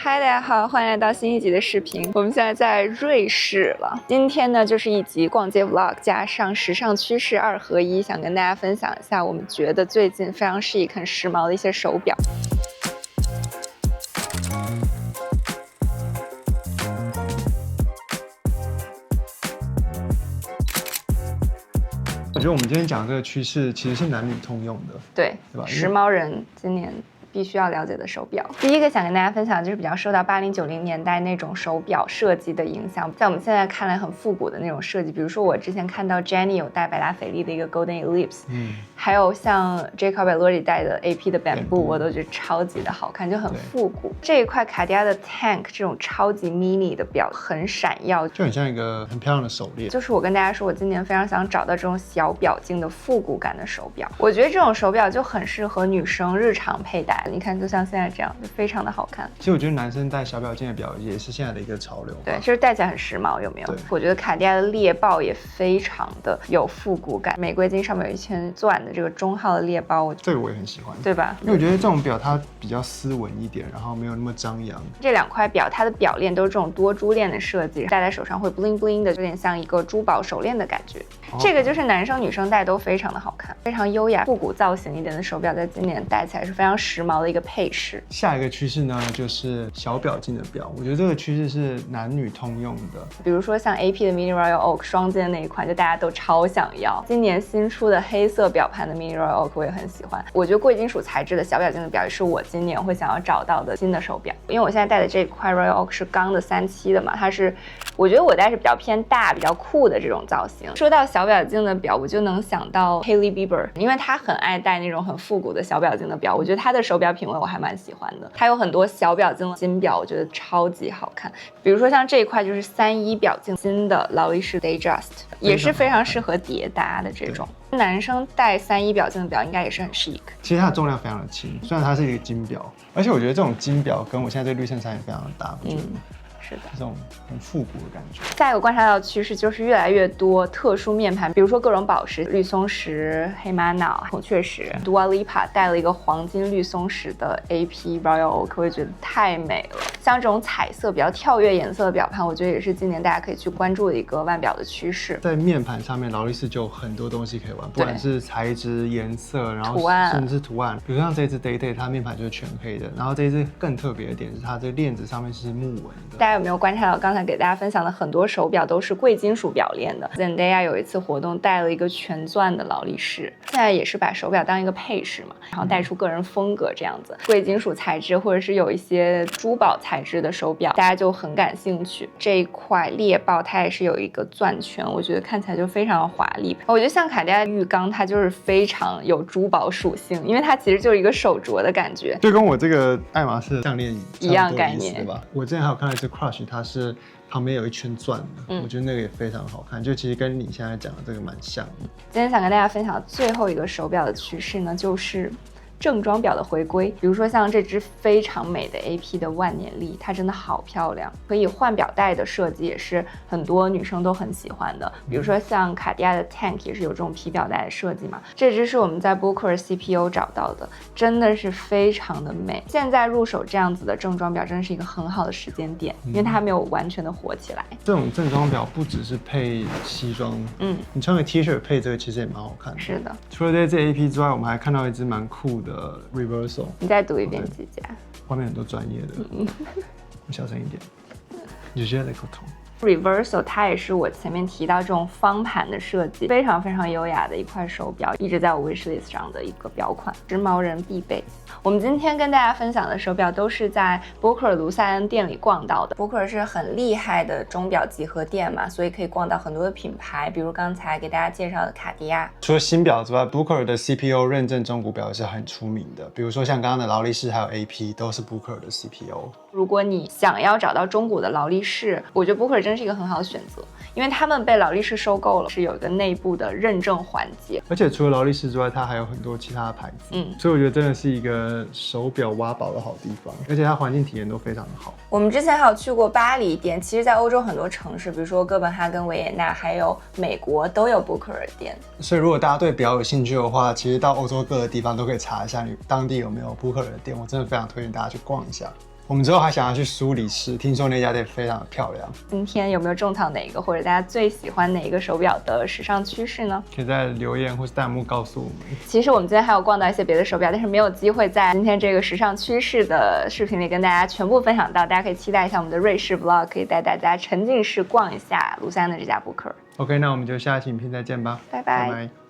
嗨，大家好，欢迎来到新一集的视频。我们现在在瑞士了。今天呢，就是一集逛街 vlog 加上时尚趋势2合1，想跟大家分享一下我们觉得最近非常chic、很时髦的一些手表。我觉得我们今天讲的这个趋势其实是男女通用的，对吧？时髦人今年必须要了解的手表。第一个想跟大家分享的就是比较受到80、90年代那种手表设计的影响，在我们现在看来很复古的那种设计。比如说我之前看到 Jenny 有戴百达翡丽的一个 Golden Eclipse，还有像 Jacob Elordi 戴的 AP 的 Bamboo， 我都觉得超级的好看，就很复古。这一块卡地亚的 Tank 这种超级 mini 的表很闪耀，就很像一个很漂亮的手链。就是我跟大家说，我今年非常想找到这种小表径的复古感的手表。我觉得这种手表就很适合女生日常佩戴。你看，就像现在这样，就非常的好看。其实我觉得男生戴小表径的表也是现在的一个潮流。对，就是戴起来很时髦，有没有？我觉得卡地亚的猎豹也非常的有复古感，玫瑰金上面有一圈钻的这个中号的猎豹，这个我也很喜欢，对吧？因为我觉得这种表它比较斯文一点，然后没有那么张扬。这两块表它的表链都是这种多珠链的设计，戴在手上会 bling bling 的，有点像一个珠宝手链的感觉。这个就是男生女生戴都非常的好看，非常优雅、复古造型一点的手表，在今年戴起来是非常时髦的一个配饰。下一个趋势呢，就是小表径的表，我觉得这个趋势是男女通用的。比如说像 AP 的 Mini Royal Oak 双肩那一款，就大家都超想要。今年新出的黑色表盘的 Mini Royal Oak 我也很喜欢。我觉得贵金属材质的小表径的表也是我今年会想要找到的新的手表，因为我现在戴的这块 Royal Oak 是钢的37的嘛，它是我觉得我戴是比较偏大、比较酷的这种造型。说到小表径的表，我就能想到 Hailey Bieber， 因为他很爱戴那种很复古的小表径的表，我觉得他的手表品味我还蛮喜欢的。他有很多小表径的金表，我觉得超级好看。比如说像这一块就是31表径新的劳力士 Datejust， 也是非常适合叠搭的这种。男生戴31表径的表应该也是很 chic。其实它的重量非常的轻，虽然它是一个金表，而且我觉得这种金表跟我现在这个绿衬衫也非常的搭，不觉得吗？是的，这种很复古的感觉。下一个观察到的趋势就是越来越多特殊面盘，比如说各种宝石，绿松石、黑玛瑙、孔雀石。Dua Lipa 戴了一个黄金绿松石的 AP Royal Oak， 我也觉得太美了。像这种彩色比较跳跃颜色的表盘，我觉得也是今年大家可以去关注的一个腕表的趋势。在面盘上面，劳力士就有很多东西可以玩，不管是材质、颜色，然后图案，甚至是图案。比如像这支 Day Day， 它面盘就是全黑的，然后这一支更特别的点是它这链子上面是木纹的。大家有没有观察到刚才给大家分享的很多手表都是贵金属表链的？ Zendaya 有一次活动戴了一个全钻的劳力士，现在也是把手表当一个配饰嘛，然后带出个人风格这样子。贵金属材质或者是有一些珠宝材质的手表，大家就很感兴趣。这一块猎豹它也是有一个钻圈，我觉得看起来就非常华丽。我觉得像卡地亚玉钢，它就是非常有珠宝属性，因为它其实就是一个手镯的感觉，就跟我这个爱马仕项链一样概念，对吧？我之前还有看到一只 Crush， 它是旁边有一圈钻的，我觉得那个也非常好看，就其实跟你现在讲的这个蛮像的。今天想跟大家分享最后一个手表的趋势呢，就是正装表的回归。比如说像这只非常美的 AP 的万年历，它真的好漂亮，可以换表带的设计也是很多女生都很喜欢的。比如说像卡地亚的 Tank 也是有这种皮表带的设计嘛，这只是我们在 Booker CPO 找到的，真的是非常的美。现在入手这样子的正装表真的是一个很好的时间点，因为它还没有完全的火起来。这种正装表不只是配西装，你穿个 T 恤配这个其实也蛮好看的。是的，除了这 AP 之外，我们还看到一只蛮酷的 Reversal。你再读一遍几家？外面很多专业的，我小声一点。Je gère les cotons。Reversal 它也是我前面提到这种方盘的设计，非常非常优雅的一块手表，一直在我 wishlist 上的一个表款，时髦人必备。我们今天跟大家分享的手表都是在 Booker 卢塞恩店里逛到的。Booker 是很厉害的钟表集合店嘛，所以可以逛到很多的品牌，比如刚才给大家介绍的卡地亚。除了新表之外 ，Booker 的 CPO 认证中古表也是很出名的，比如说像刚刚的劳力士还有 AP 都是 Booker 的 CPO。如果你想要找到中古的劳力士，我觉得 Booker 真是一个很好的选择，因为他们被劳力士收购了，是有一个内部的认证环节。而且除了劳力士之外，它还有很多其他的牌子，所以我觉得真的是一个手表挖宝的好地方，而且它环境体验都非常的好。我们之前还有去过巴黎店，其实在欧洲很多城市，比如说哥本哈根、维也纳，还有美国都有 Booker 的店。所以如果大家对表有兴趣的话，其实到欧洲各个地方都可以查一下你当地有没有 Booker 的店，我真的非常推荐大家去逛一下。我们之后还想要去苏黎世，听说那家店非常的漂亮。今天有没有种草哪一个，或者大家最喜欢哪一个手表的时尚趋势呢？可以在留言或是弹幕告诉我们。其实我们今天还有逛到一些别的手表，但是没有机会在今天这个时尚趋势的视频里跟大家全部分享到，大家可以期待一下我们的瑞士 vlog， 可以带大家沉浸式逛一下卢森安的这家布克。OK， 那我们就下期影片再见吧，拜拜。拜拜。